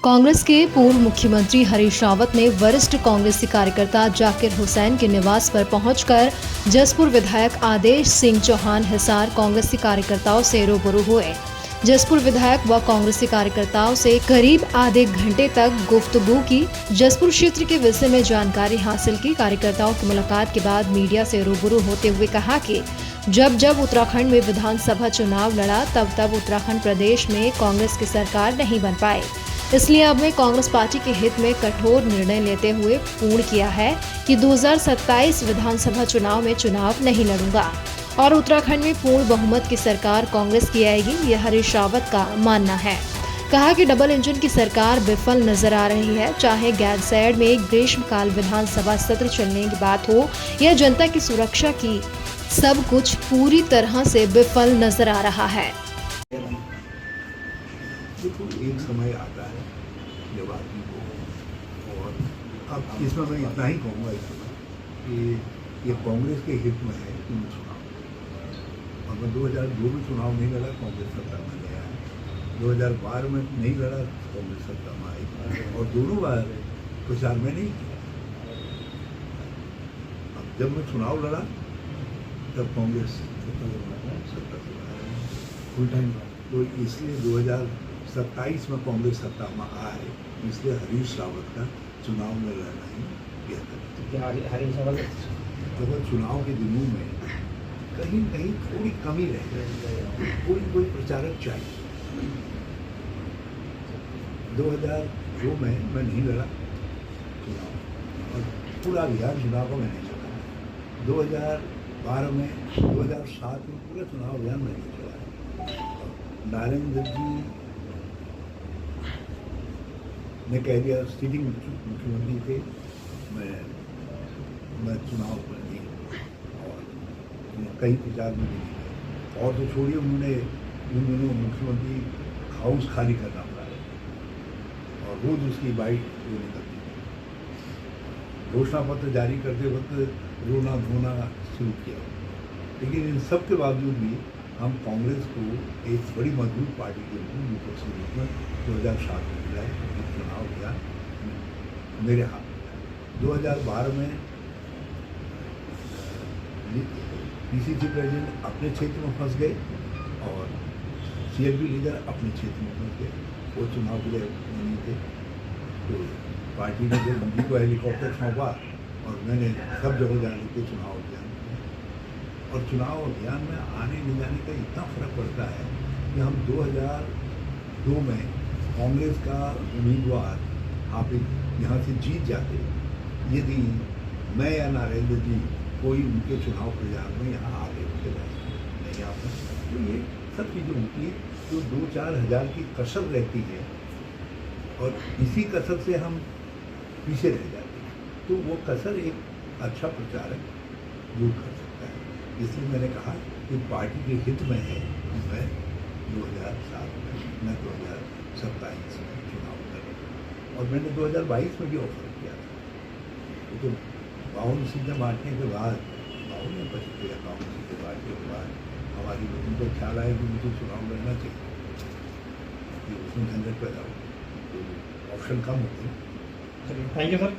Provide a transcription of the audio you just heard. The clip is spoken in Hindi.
कांग्रेस के पूर्व मुख्यमंत्री हरीश रावत ने वरिष्ठ कांग्रेसी कार्यकर्ता जाकिर हुसैन के निवास पर पहुंचकर जसपुर विधायक आदेश सिंह चौहान हिसार कांग्रेसी कार्यकर्ताओं से रूबरू हुए। जसपुर विधायक व कांग्रेसी कार्यकर्ताओं से करीब आधे घंटे तक गुफ्तगू की। जसपुर क्षेत्र के विषय में जानकारी हासिल की। कार्यकर्ताओं की मुलाकात के बाद मीडिया से रूबरू होते हुए कहा कि जब जब उत्तराखंड में विधानसभा चुनाव लड़ा तब उत्तराखंड प्रदेश में कांग्रेस की सरकार नहीं बन पाई, इसलिए अब मैं कांग्रेस पार्टी के हित में कठोर निर्णय लेते हुए पूर्ण किया है कि 2027 विधानसभा चुनाव में चुनाव नहीं लड़ूंगा और उत्तराखंड में पूर्ण बहुमत की सरकार कांग्रेस की आएगी, यह हरीश रावत का मानना है। कहा कि डबल इंजन की सरकार विफल नजर आ रही है, चाहे गैरसैंण में ग्रीष्मकाल विधानसभा सत्र चलने की बात हो या जनता की सुरक्षा की, सब कुछ पूरी तरह से विफल नजर आ रहा है। देखो, एक समय आता है जब आदमी को, और अब इसमें मैं इतना ही कहूँगा इस समय कि ये कांग्रेस के हित में है कि चुनाव, और मैं 2002 में चुनाव नहीं लड़ा, कांग्रेस सत्ता में गया है। 2012 में नहीं लड़ा, कांग्रेस सत्ता में आई, और दोनों बार प्रचार में नहीं किया। अब जब मैं चुनाव लड़ा तब कांग्रेस सत्ता से फुल टाइम, तो इसलिए 2027 में कांग्रेस सत्ता में आए, इसलिए हरीश रावत का चुनाव में लड़ना ही बेहतर है। हरीश रावत अगर चुनाव के दिनों में कहीं न कहीं थोड़ी कमी रह गई, कोई प्रचारक चाहिए। 2002 में मैं नहीं लड़ा चुनाव, और पूरा अभियान चुनाव को मैंने चलाया। 2012 में, 2007 में पूरा चुनाव अभियान मैंने चलाया। नारायण जी ने कह दिया, सिटिंग मुख्यमंत्री थे, मैं चुनाव पर नहीं, और कहीं प्रचार में नहीं गए। और तो छोड़िए, उन्होंने उन दिनों मुख्यमंत्री हाउस खाली करना पड़ा और रोज उसकी बाइट वो निकलती थी। घोषणा पत्र जारी करते वक्त रोना धोना शुरू किया, लेकिन इन सब के बावजूद भी हम कांग्रेस को एक बड़ी मजबूत पार्टी के रूप में, विपक्ष के रूप में 2007 में मिला। चुनाव किया मेरे हाथ में। 2012 में पीसीसी प्रेसिडेंट अपने क्षेत्र में फंस गए और सीएलपी लीडर अपने क्षेत्र में फंस गए, वो चुनाव के लिए नहीं थे। तो पार्टी ने जब मुझे को हेलीकॉप्टर सौंपा और मैंने सब जगह जाने के चुनाव अभियान किया। और चुनाव अभियान में आने नहीं जाने का इतना फर्क पड़ता है कि हम 2002 में कांग्रेस का उम्मीदवार आप यहाँ से जीत जाते, यदि मैं या नरेंद्र जी कोई उनके चुनाव प्रचार में यहाँ आगे होते नहीं आता, तो ये सब चीज़ें होती है। तो 2-4 हज़ार की कसर रहती है और इसी कसर से हम पीछे रह जाते हैं, तो वो कसर एक अच्छा प्रचारक दूर कर सकता है। इसलिए मैंने कहा कि पार्टी के हित में है कि मैं 2007 में, मैं 2027 में चुनाव करूँ, और मैंने 2022 में भी ऑफर किया था। वो तो 52 सीटें बांटने के बाद, 52 में 55 सीटें बांटने के बाद हमारी लोगों को ख्याल आया कि मुझे चुनाव लड़ना चाहिए, कि उसमें झंझट पैदा हो, तो ऑप्शन कम हो गई। चलिए, थैंक यू सर।